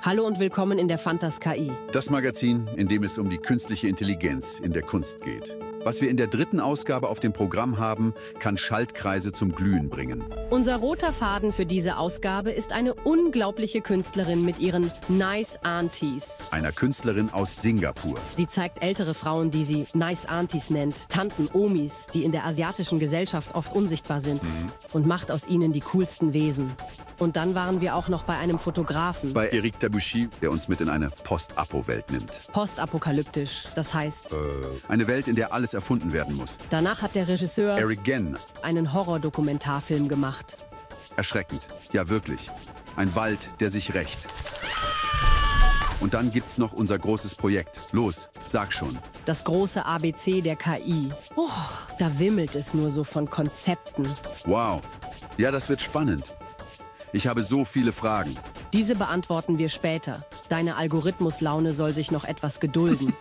Hallo und willkommen in der Fantas KI. Das Magazin, in dem es um die künstliche Intelligenz in der Kunst geht. Was wir in der 3. Ausgabe auf dem Programm haben, kann Schaltkreise zum Glühen bringen. Unser roter Faden für diese Ausgabe ist eine unglaubliche Künstlerin mit ihren Nice Aunties. Einer Künstlerin aus Singapur. Sie zeigt ältere Frauen, die sie Nice Aunties nennt, Tanten, Omis, die in der asiatischen Gesellschaft oft unsichtbar sind, und macht aus ihnen die coolsten Wesen. Und dann waren wir auch noch bei einem Fotografen. Bei Eric Tabucchi, der uns mit in eine Post-Apo-Welt nimmt. Postapokalyptisch, das heißt... Eine Welt, in der alles erfunden werden muss. Danach hat der Regisseur Eric Genn einen Horror-Dokumentarfilm gemacht. Erschreckend. Ja, wirklich. Ein Wald, der sich rächt. Und dann gibt's noch unser großes Projekt. Los, sag schon. Das große ABC der KI. Oh, da wimmelt es nur so von Konzepten. Wow. Ja, das wird spannend. Ich habe so viele Fragen. Diese beantworten wir später. Deine Algorithmuslaune soll sich noch etwas gedulden.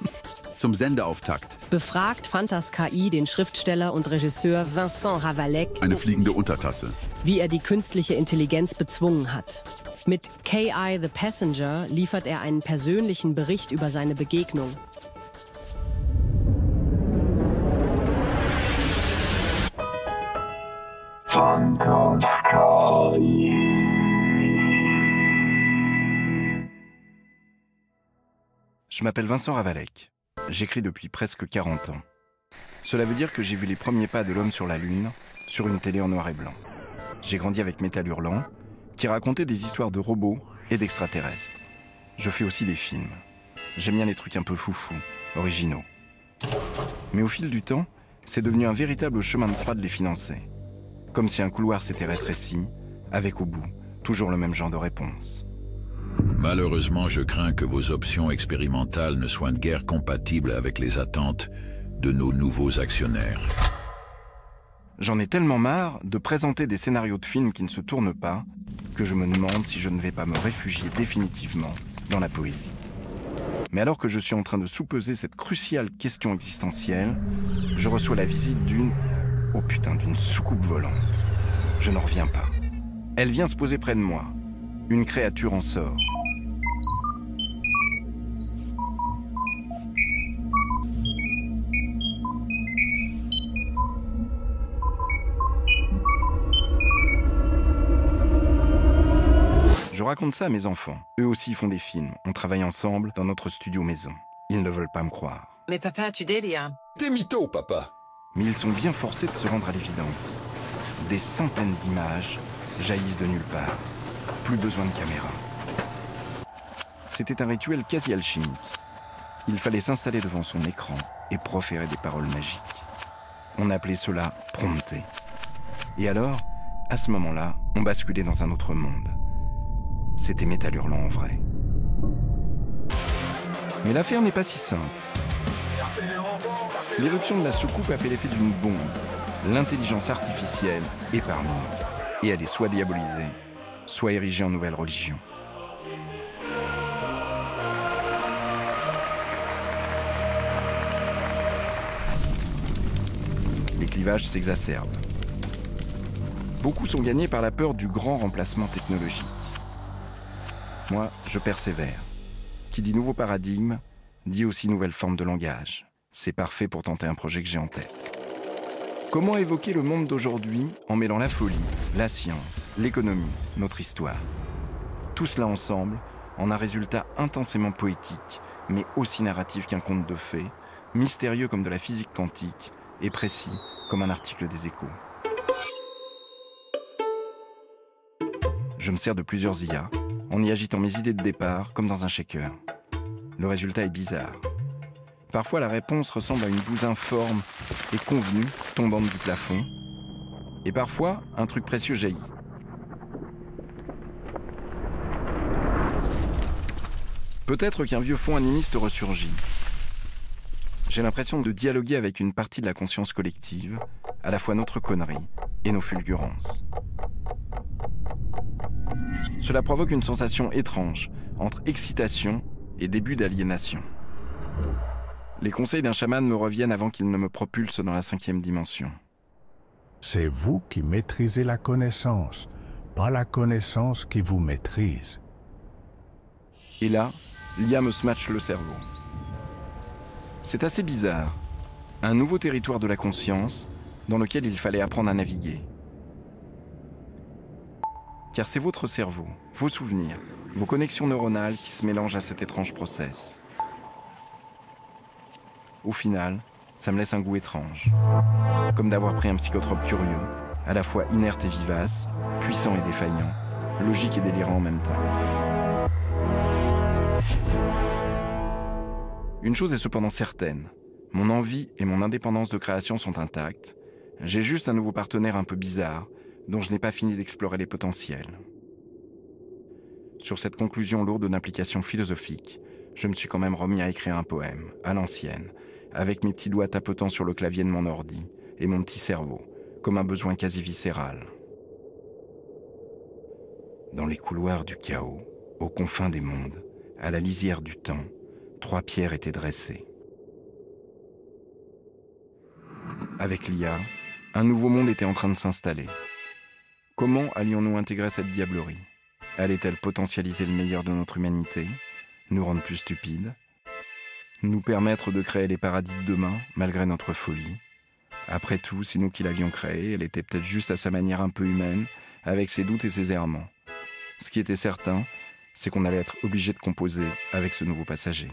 Zum Sendeauftakt. Befragt Fantas KI den Schriftsteller und Regisseur Vincent Ravalek, Eine fliegende Untertasse. wie er die künstliche Intelligenz bezwungen hat. Mit KI The Passenger liefert er einen persönlichen Bericht über seine Begegnung. Fantas KI. Je m'appelle Vincent Ravalek. J'écris depuis presque 40 ans. Cela veut dire que j'ai vu les premiers pas de l'homme sur la Lune, sur une télé en noir et blanc. J'ai grandi avec Métal Hurlant, qui racontait des histoires de robots et d'extraterrestres. Je fais aussi des films. J'aime bien les trucs un peu foufous, originaux. Mais au fil du temps, c'est devenu un véritable chemin de croix de les financer. Comme si un couloir s'était rétréci, avec au bout toujours le même genre de réponse. Malheureusement, je crains que vos options expérimentales ne soient guère compatibles avec les attentes de nos nouveaux actionnaires. J'en ai tellement marre de présenter des scénarios de films qui ne se tournent pas que je me demande si je ne vais pas me réfugier définitivement dans la poésie. Mais alors que je suis en train de soupeser cette cruciale question existentielle, je reçois la visite d'une soucoupe volante. Je n'en reviens pas. Elle vient se poser près de moi. Une créature en sort. Je raconte ça à mes enfants. Eux aussi font des films. On travaille ensemble dans notre studio maison. Ils ne veulent pas me croire. Mais papa, tu délires. T'es mytho, papa. Mais ils sont bien forcés de se rendre à l'évidence. Des centaines d'images jaillissent de nulle part. Plus besoin de caméra. C'était un rituel quasi alchimique. Il fallait s'installer devant son écran et proférer des paroles magiques. On appelait cela prompter. Et alors, à ce moment-là, on basculait dans un autre monde. C'était Métal Hurlant en vrai. Mais l'affaire n'est pas si simple. L'éruption de la soucoupe a fait l'effet d'une bombe. L'intelligence artificielle est parmi nous. Et elle est soit diabolisée, soit érigée en nouvelle religion. Les clivages s'exacerbent. Beaucoup sont gagnés par la peur du grand remplacement technologique. Moi, je persévère. Qui dit nouveau paradigme, dit aussi nouvelle forme de langage. C'est parfait pour tenter un projet que j'ai en tête. Comment évoquer le monde d'aujourd'hui en mêlant la folie, la science, l'économie, notre histoire? Tout cela ensemble en un résultat intensément poétique, mais aussi narratif qu'un conte de fées, mystérieux comme de la physique quantique et précis comme un article des Échos. Je me sers de plusieurs IA en y agitant mes idées de départ comme dans un shaker. Le résultat est bizarre. Parfois, la réponse ressemble à une bouse informe et convenue tombante du plafond. Et parfois, un truc précieux jaillit. Peut-être qu'un vieux fond animiste ressurgit. J'ai l'impression de dialoguer avec une partie de la conscience collective, à la fois notre connerie et nos fulgurances. Cela provoque une sensation étrange, entre excitation et début d'aliénation. Les conseils d'un chaman me reviennent avant qu'ils ne me propulsent dans la 5e dimension. C'est vous qui maîtrisez la connaissance, pas la connaissance qui vous maîtrise. Et là, l'IA me smatche le cerveau. C'est assez bizarre. Un nouveau territoire de la conscience dans lequel il fallait apprendre à naviguer. Car c'est votre cerveau, vos souvenirs, vos connexions neuronales qui se mélangent à cet étrange process. Au final, ça me laisse un goût étrange. Comme d'avoir pris un psychotrope curieux, à la fois inerte et vivace, puissant et défaillant, logique et délirant en même temps. Une chose est cependant certaine, mon envie et mon indépendance de création sont intactes. J'ai juste un nouveau partenaire un peu bizarre, dont je n'ai pas fini d'explorer les potentiels. Sur cette conclusion lourde d'implications philosophiques, je me suis quand même remis à écrire un poème, à l'ancienne, avec mes petits doigts tapotant sur le clavier de mon ordi et mon petit cerveau, comme un besoin quasi viscéral. Dans les couloirs du chaos, aux confins des mondes, à la lisière du temps, 3 pierres étaient dressées. Avec l'IA, un nouveau monde était en train de s'installer. Comment allions-nous intégrer cette diablerie? Allait-elle potentialiser le meilleur de notre humanité, nous rendre plus stupides, nous permettre de créer les paradis de demain, malgré notre folie? Après tout, c'est nous qui l'avions créée, elle était peut-être juste à sa manière un peu humaine, avec ses doutes et ses errements. Ce qui était certain, c'est qu'on allait être obligé de composer avec ce nouveau passager.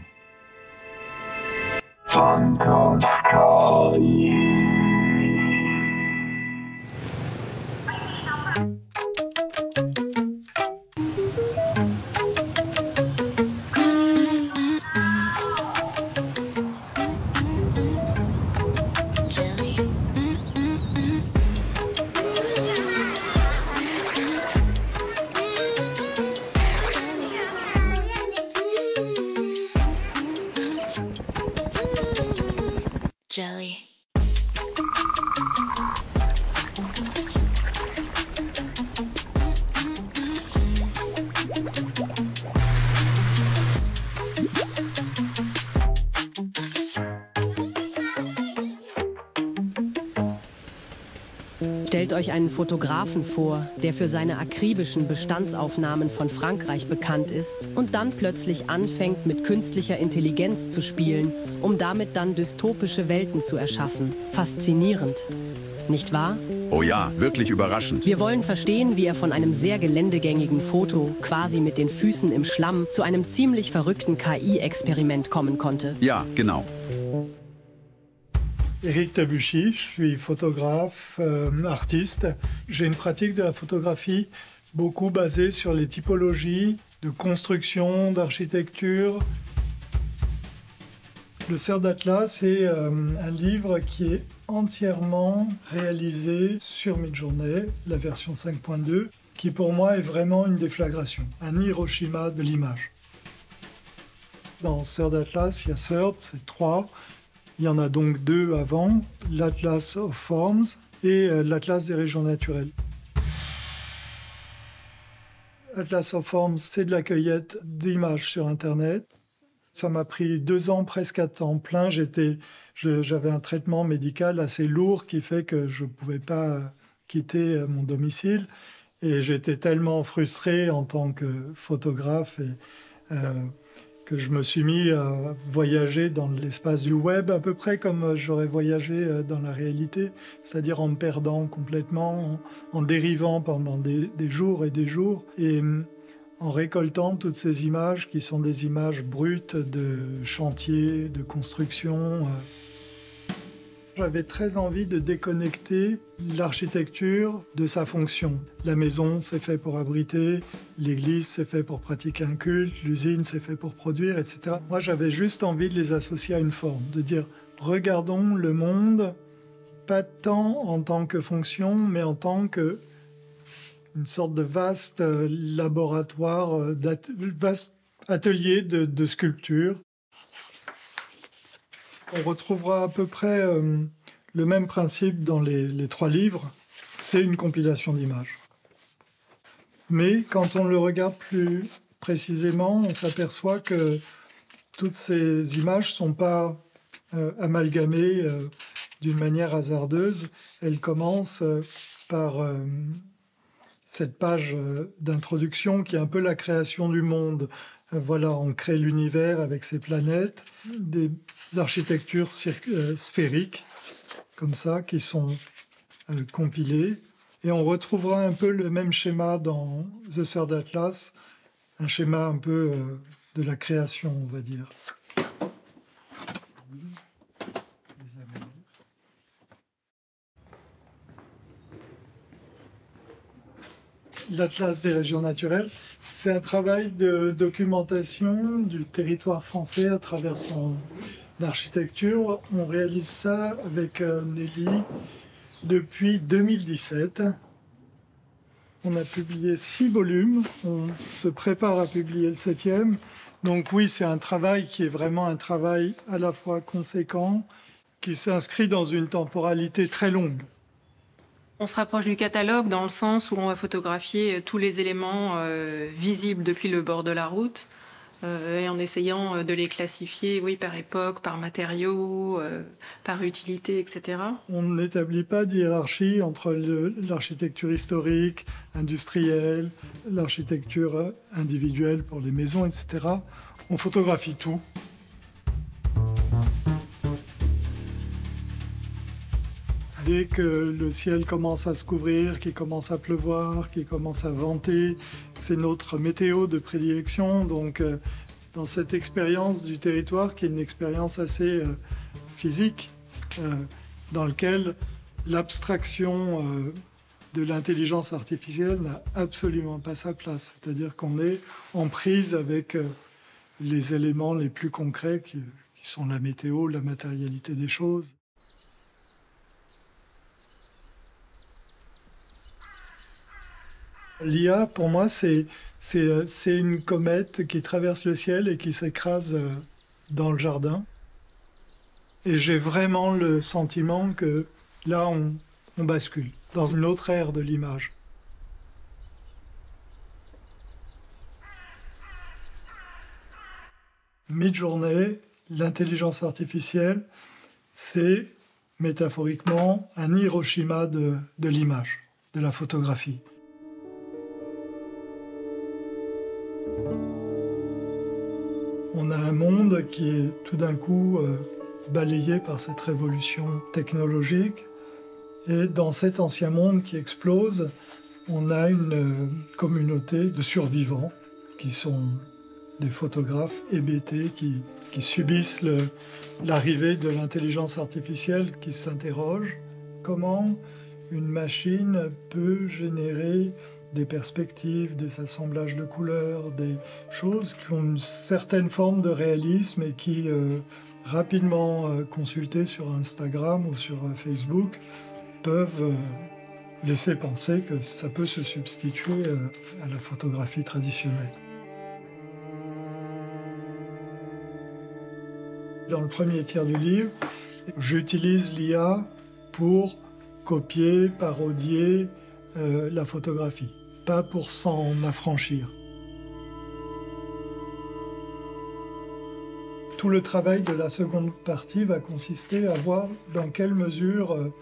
Jelly. Stellt euch einen Fotografen vor, der für seine akribischen Bestandsaufnahmen von Frankreich bekannt ist und dann plötzlich anfängt, mit künstlicher Intelligenz zu spielen, um damit dann dystopische Welten zu erschaffen. Faszinierend. Nicht wahr? Oh ja, wirklich überraschend. Wir wollen verstehen, wie er von einem sehr geländegängigen Foto, quasi mit den Füßen im Schlamm, zu einem ziemlich verrückten KI-Experiment kommen konnte. Ja, genau. Éric Tabuchy, je suis photographe, artiste. J'ai une pratique de la photographie beaucoup basée sur les typologies de construction, d'architecture. Le cerf d'Atlas est un livre qui est entièrement réalisé sur Midjourney, la version 5.2, qui pour moi est vraiment une déflagration, un Hiroshima de l'image. Dans Cerf d'Atlas, il y a Cerf, c'est 3. Il y en a donc 2 avant, l'Atlas of Forms et l'Atlas des régions naturelles. Atlas of Forms, c'est de la cueillette d'images sur Internet. Ça m'a pris 2 ans presque à temps plein. J'avais un traitement médical assez lourd qui fait que je ne pouvais pas quitter mon domicile. Et j'étais tellement frustré en tant que photographe que je me suis mis à voyager dans l'espace du web, à peu près comme j'aurais voyagé dans la réalité, c'est-à-dire en me perdant complètement, en dérivant pendant des jours et des jours, et en récoltant toutes ces images qui sont des images brutes de chantier, de construction. J'avais très envie de déconnecter l'architecture de sa fonction. La maison, c'est fait pour abriter, l'église, c'est fait pour pratiquer un culte, l'usine, c'est fait pour produire, etc. Moi, j'avais juste envie de les associer à une forme, de dire « regardons le monde, pas tant en tant que fonction, mais en tant que une sorte de vaste laboratoire, vaste atelier de sculpture ». On retrouvera à peu près le même principe dans les 3 livres. C'est une compilation d'images. Mais quand on le regarde plus précisément, on s'aperçoit que toutes ces images ne sont pas amalgamées d'une manière hasardeuse. Elles commencent par cette page d'introduction qui est un peu la création du monde. Voilà, on crée l'univers avec ses planètes, des architectures sphériques, comme ça, qui sont compilées. Et on retrouvera un peu le même schéma dans The Third Atlas, un schéma un peu de la création, on va dire. L'Atlas des régions naturelles, c'est un travail de documentation du territoire français à travers son architecture. On réalise ça avec Nelly depuis 2017. On a publié 6 volumes, on se prépare à publier le 7e. Donc oui, c'est un travail qui est vraiment un travail à la fois conséquent, qui s'inscrit dans une temporalité très longue. On se rapproche du catalogue dans le sens où on va photographier tous les éléments visibles depuis le bord de la route et en essayant de les classifier, oui, par époque, par matériaux, par utilité, etc. On n'établit pas de hiérarchie entre l'architecture historique, industrielle, l'architecture individuelle pour les maisons, etc. On photographie tout. Dès que le ciel commence à se couvrir, qu'il commence à pleuvoir, qu'il commence à venter, c'est notre météo de prédilection. Donc, dans cette expérience du territoire, qui est une expérience assez physique, dans laquelle l'abstraction de l'intelligence artificielle n'a absolument pas sa place. C'est-à-dire qu'on est en prise avec les éléments les plus concrets qui sont la météo, la matérialité des choses. L'IA, pour moi, c'est une comète qui traverse le ciel et qui s'écrase dans le jardin. Et j'ai vraiment le sentiment que là, on bascule dans une autre ère de l'image. Midjourney, l'intelligence artificielle, c'est métaphoriquement un Hiroshima de l'image, de la photographie. On a un monde qui est tout d'un coup balayé par cette révolution technologique. Et dans cet ancien monde qui explose, on a une communauté de survivants qui sont des photographes hébétés qui subissent l'arrivée de l'intelligence artificielle, qui s'interrogent comment une machine peut générer des perspectives, des assemblages de couleurs, des choses qui ont une certaine forme de réalisme et qui, rapidement consultées sur Instagram ou sur Facebook, peuvent laisser penser que ça peut se substituer à la photographie traditionnelle. Dans le premier tiers du livre, j'utilise l'IA pour copier, parodier la photographie, pas pour s'en affranchir. Tout le travail de la seconde partie va consister à voir dans quelle mesure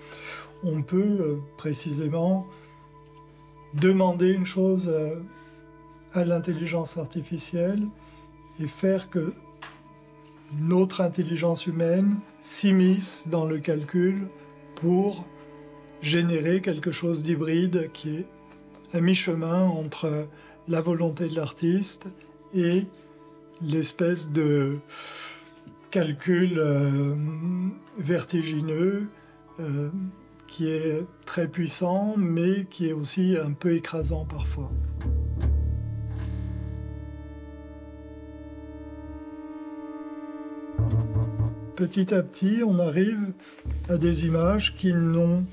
on peut précisément demander une chose à l'intelligence artificielle et faire que notre intelligence humaine s'immisce dans le calcul pour générer quelque chose d'hybride qui est à mi-chemin entre la volonté de l'artiste et l'espèce de calcul vertigineux qui est très puissant mais qui est aussi un peu écrasant parfois. Petit à petit, on arrive à des images qui n'ont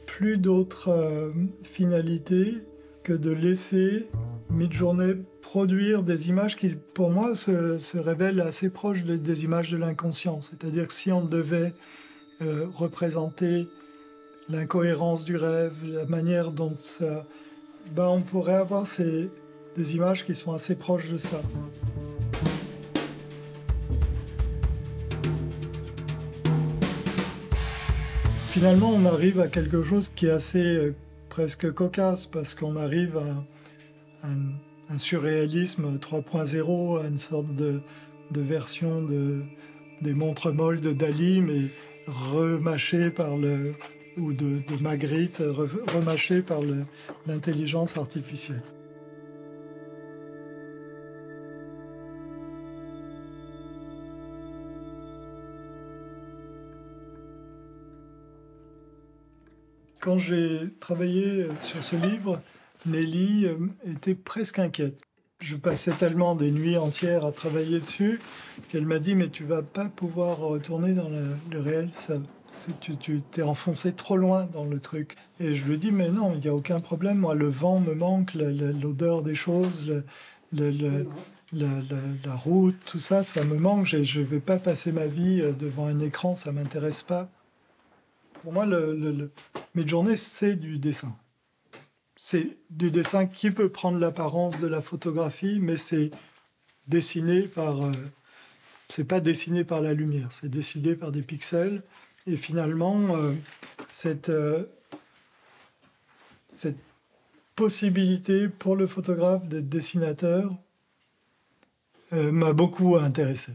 plus d'autre finalité que de laisser Midjourney produire des images qui, pour moi, se révèlent assez proches des images de l'inconscient. C'est-à-dire que si on devait représenter l'incohérence du rêve, la manière dont ça... on pourrait avoir des images qui sont assez proches de ça. Finalement, on arrive à quelque chose qui est assez presque cocasse parce qu'on arrive à un surréalisme 3.0, à une sorte de version des montres molles de Dali, mais remâchée par ou de Magritte, remâchée par l'intelligence artificielle. Quand j'ai travaillé sur ce livre, Nelly était presque inquiète. Je passais tellement des nuits entières à travailler dessus qu'elle m'a dit « Mais tu vas pas pouvoir retourner dans le réel, tu t'es enfoncé trop loin dans le truc. » Et je lui ai dit « Mais non, il n'y a aucun problème, moi le vent me manque, l'odeur des choses, la route, tout ça, ça me manque. Je ne vais pas passer ma vie devant un écran, ça ne m'intéresse pas. » Pour moi, Midjourney, c'est du dessin. C'est du dessin qui peut prendre l'apparence de la photographie, mais c'est dessiné par... c'est pas dessiné par la lumière, c'est dessiné par des pixels. Et finalement, cette possibilité pour le photographe d'être dessinateur m'a beaucoup intéressé.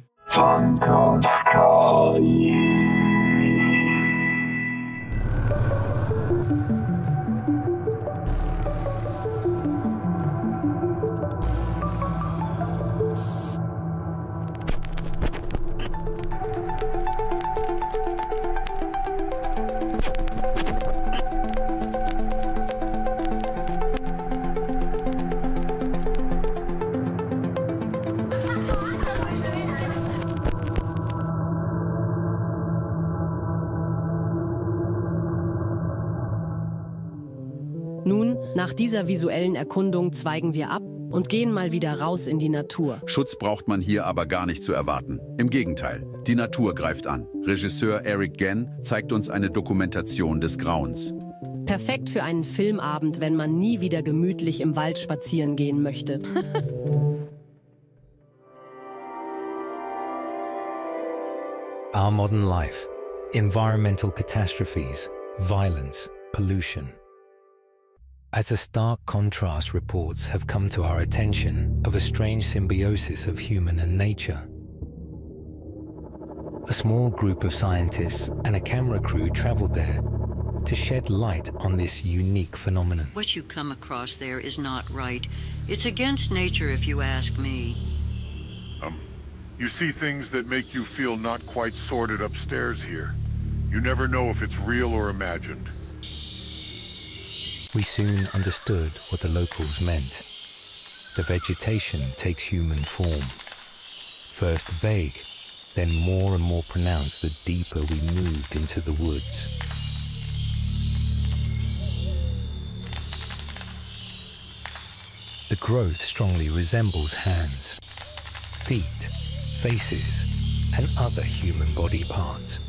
Nun, nach dieser visuellen Erkundung zweigen wir ab und gehen mal wieder raus in die Natur. Schutz braucht man hier aber gar nicht zu erwarten. Im Gegenteil, die Natur greift an. Regisseur Eric Genn zeigt uns eine Dokumentation des Grauens. Perfekt für einen Filmabend, wenn man nie wieder gemütlich im Wald spazieren gehen möchte. Our modern life, environmental catastrophes, violence, pollution. As the stark contrast reports have come to our attention of a strange symbiosis of human and nature, a small group of scientists and a camera crew traveled there to shed light on this unique phenomenon. What you come across there is not right. It's against nature, if you ask me. You see things that make you feel not quite sorted upstairs here. You never know if it's real or imagined. We soon understood what the locals meant. The vegetation takes human form. First vague, then more and more pronounced the deeper we moved into the woods. The growth strongly resembles hands, feet, faces, and other human body parts.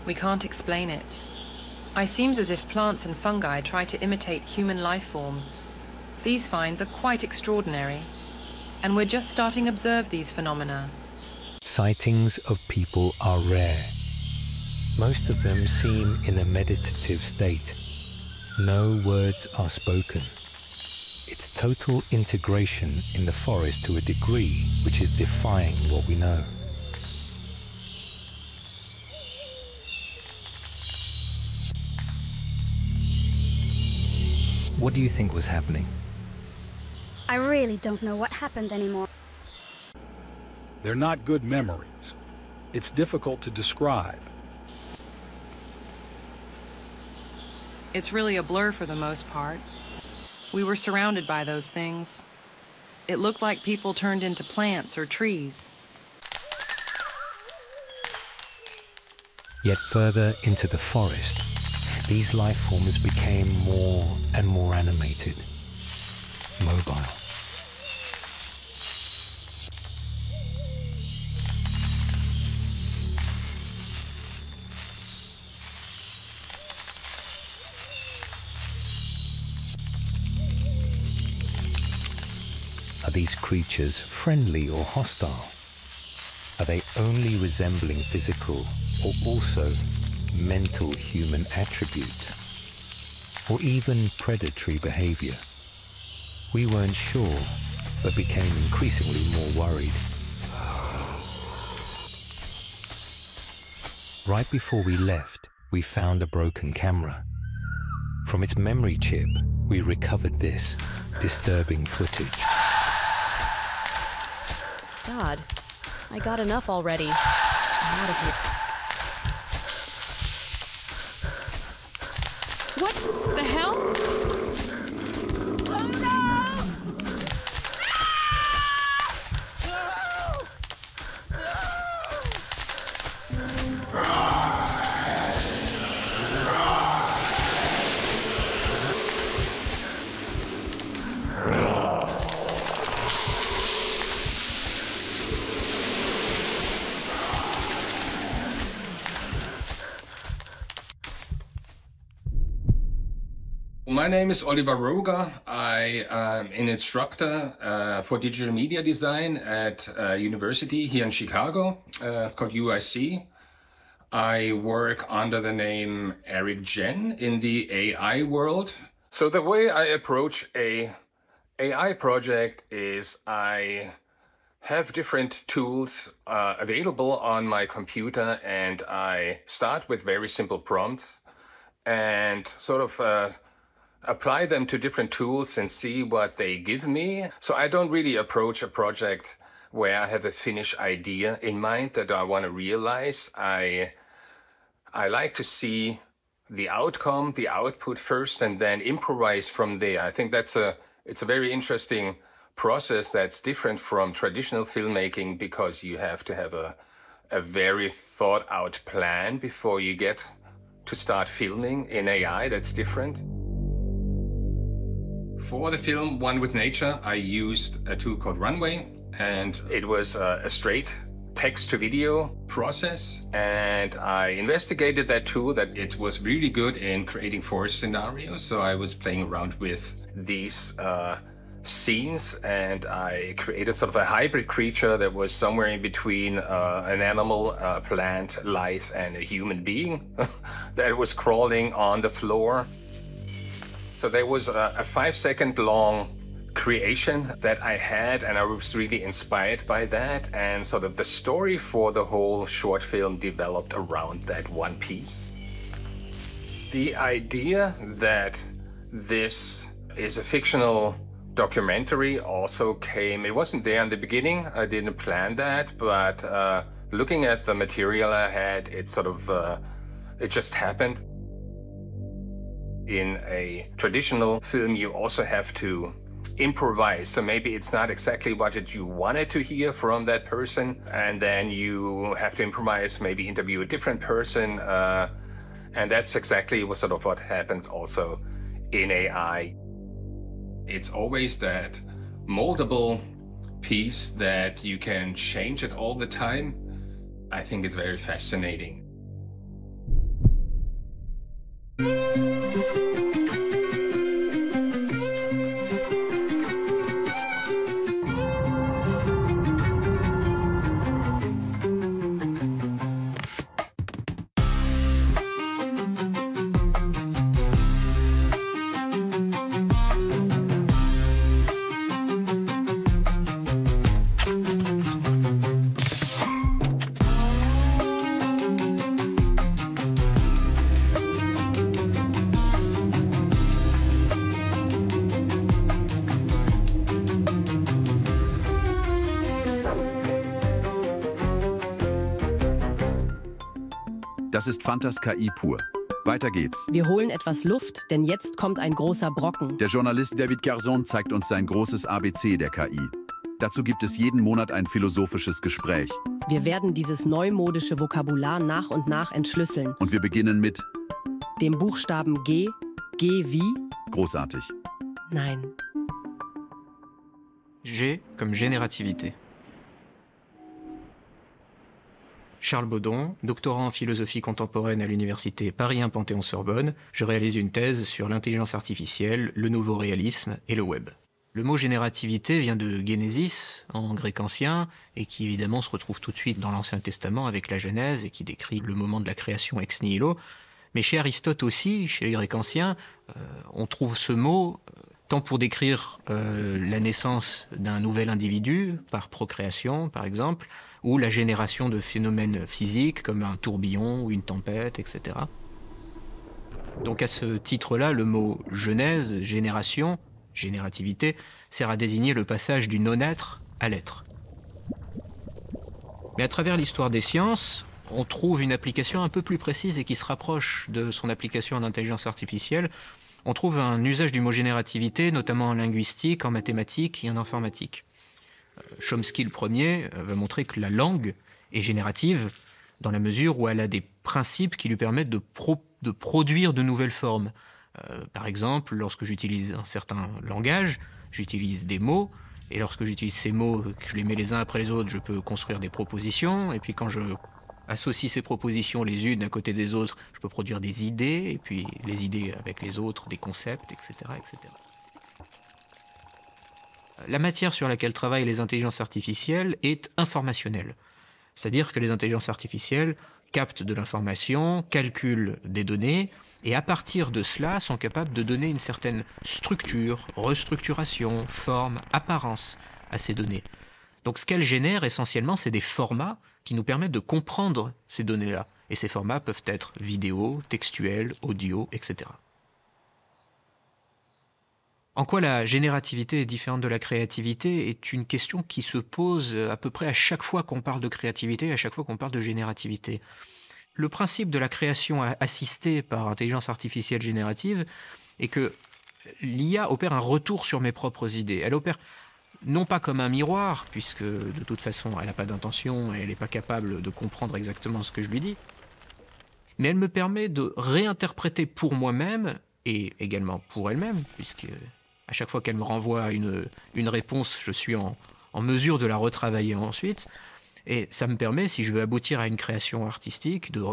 We can't explain it. It seems as if plants and fungi try to imitate human life form. These finds are quite extraordinary, and we're just starting to observe these phenomena. Sightings of people are rare. Most of them seem in a meditative state. No words are spoken. It's total integration in the forest to a degree which is defying what we know. What do you think was happening? I really don't know what happened anymore. They're not good memories. It's difficult to describe. It's really a blur for the most part. We were surrounded by those things. It looked like people turned into plants or trees. Yet further into the forest, these life forms became more and more animated, mobile. these creatures friendly or hostile? Are they only resembling physical or also mental human attributes? Or even predatory behavior? We weren't sure, but became increasingly more worried. Right before we left, we found a broken camera. From its memory chip, we recovered this disturbing footage. God, I got enough already. I'm out of it. What the hell? Oh no! My name is Oliver Roger. I am an instructor for digital media design at a university here in Chicago. It's called UIC. I work under the name Eric Jen in the AI world. So the way I approach a AI project is I have different tools available on my computer, and I start with very simple prompts and sort of apply them to different tools and see what they give me. So I don't really approach a project where I have a finished idea in mind that I want to realize. I like to see the outcome, the output first, and then improvise from there. I think it's a very interesting process that's different from traditional filmmaking, because you have to have a very thought out plan before you get to start filming. In AI, that's different. For the film One with Nature, I used a tool called Runway, and it was a straight text-to-video process. And I investigated that tool, that it was really good in creating forest scenarios. So I was playing around with these scenes, and I created sort of a hybrid creature that was somewhere in between an animal, plant life, and a human being that was crawling on the floor. So there was a 5-second long creation that I had, and I was really inspired by that. And sort of the story for the whole short film developed around that one piece. The idea that this is a fictional documentary also came, it wasn't there in the beginning, I didn't plan that, but looking at the material I had, it sort of, it just happened. In a traditional film, you also have to improvise. So maybe it's not exactly what you wanted to hear from that person, and then you have to improvise, maybe interview a different person. And that's exactly what happens also in AI. It's always that moldable piece that you can change it all the time. I think it's very fascinating. Das ist Fantas KI pur. Weiter geht's. Wir holen etwas Luft, denn jetzt kommt ein großer Brocken. Der Journalist David Garzon zeigt uns sein großes ABC der KI. Dazu gibt es jeden Monat ein philosophisches Gespräch. Wir werden dieses neumodische Vokabular nach und nach entschlüsseln. Und wir beginnen mit dem Buchstaben G. G wie? Großartig. Nein. G comme générativité. Charles Baudon, doctorant en philosophie contemporaine à l'université Paris 1 Panthéon-Sorbonne, je réalise une thèse sur l'intelligence artificielle, le nouveau réalisme et le web. Le mot générativité vient de Genesis, en grec ancien, et qui évidemment se retrouve tout de suite dans l'Ancien Testament avec la Genèse, et qui décrit le moment de la création ex nihilo. Mais chez Aristote aussi, chez les Grecs anciens, on trouve ce mot tant pour décrire la naissance d'un nouvel individu, par procréation par exemple, ou la génération de phénomènes physiques comme un tourbillon ou une tempête, etc. Donc à ce titre-là, le mot genèse, génération, générativité, sert à désigner le passage du non-être à l'être. Mais à travers l'histoire des sciences, on trouve une application un peu plus précise et qui se rapproche de son application en intelligence artificielle. On trouve un usage du mot générativité, notamment en linguistique, en mathématiques et en informatique. Chomsky, le premier, va montrer que la langue est générative dans la mesure où elle a des principes qui lui permettent de produire de nouvelles formes. Par exemple, lorsque j'utilise un certain langage, j'utilise des mots, et lorsque j'utilise ces mots, que je les mets les uns après les autres, je peux construire des propositions, et puis quand je associe ces propositions les unes à côté des autres, je peux produire des idées, et puis les idées avec les autres, des concepts, etc., etc. La matière sur laquelle travaillent les intelligences artificielles est informationnelle. C'est-à-dire que les intelligences artificielles captent de l'information, calculent des données, et à partir de cela sont capables de donner une certaine structure, restructuration, forme, apparence à ces données. Donc ce qu'elles génèrent essentiellement, c'est des formats qui nous permettent de comprendre ces données-là. Et ces formats peuvent être vidéo, textuels, audio, etc. En quoi la générativité est différente de la créativité est une question qui se pose à peu près à chaque fois qu'on parle de créativité, à chaque fois qu'on parle de générativité. Le principe de la création assistée par intelligence artificielle générative est que l'IA opère un retour sur mes propres idées. Elle opère non pas comme un miroir, puisque de toute façon elle n'a pas d'intention et elle n'est pas capable de comprendre exactement ce que je lui dis, mais elle me permet de réinterpréter pour moi-même et également pour elle-même, puisque à chaque fois qu'elle me renvoie une réponse, je suis en mesure de la retravailler ensuite. Et ça me permet, si je veux aboutir à une création artistique, de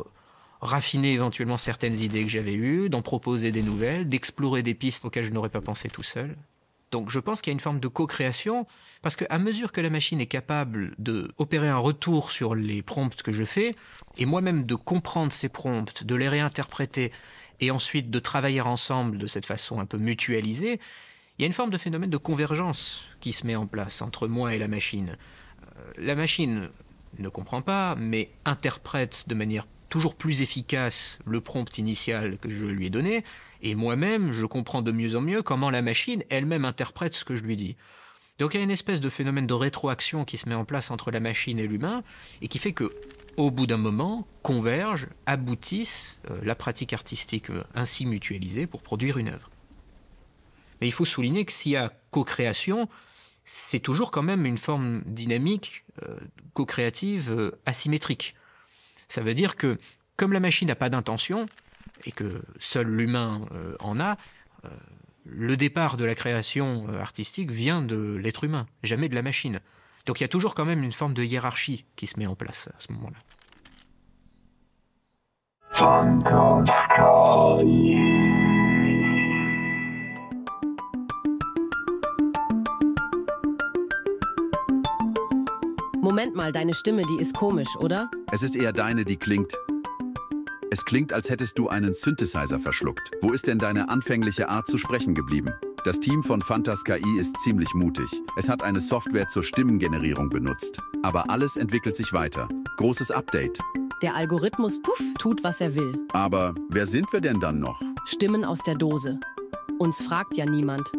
raffiner éventuellement certaines idées que j'avais eues, d'en proposer des nouvelles, d'explorer des pistes auxquelles je n'aurais pas pensé tout seul. Donc je pense qu'il y a une forme de co-création, parce qu'à mesure que la machine est capable d'opérer un retour sur les prompts que je fais, et moi-même de comprendre ces prompts, de les réinterpréter, et ensuite de travailler ensemble de cette façon un peu mutualisée, il y a une forme de phénomène de convergence qui se met en place entre moi et la machine. La machine ne comprend pas, mais interprète de manière toujours plus efficace le prompt initial que je lui ai donné, et moi-même, je comprends de mieux en mieux comment la machine elle-même interprète ce que je lui dis. Donc il y a une espèce de phénomène de rétroaction qui se met en place entre la machine et l'humain, et qui fait que, au bout d'un moment, convergent, aboutissent la pratique artistique ainsi mutualisée pour produire une œuvre. Mais il faut souligner que s'il y a co-création, c'est toujours quand même une forme dynamique, co-créative, asymétrique. Ça veut dire que, comme la machine n'a pas d'intention, et que seul l'humain en a, le départ de la création artistique vient de l'être humain, jamais de la machine. Donc il y a toujours quand même une forme de hiérarchie qui se met en place à ce moment-là. Moment mal, deine Stimme, die ist komisch, oder? Es ist eher deine, die klingt. Es klingt, als hättest du einen Synthesizer verschluckt. Wo ist denn deine anfängliche Art zu sprechen geblieben? Das Team von Fantas KI ist ziemlich mutig. Es hat eine Software zur Stimmengenerierung benutzt. Aber alles entwickelt sich weiter. Großes Update. Der Algorithmus tut, was er will. Aber wer sind wir denn dann noch? Stimmen aus der Dose. Uns fragt ja niemand.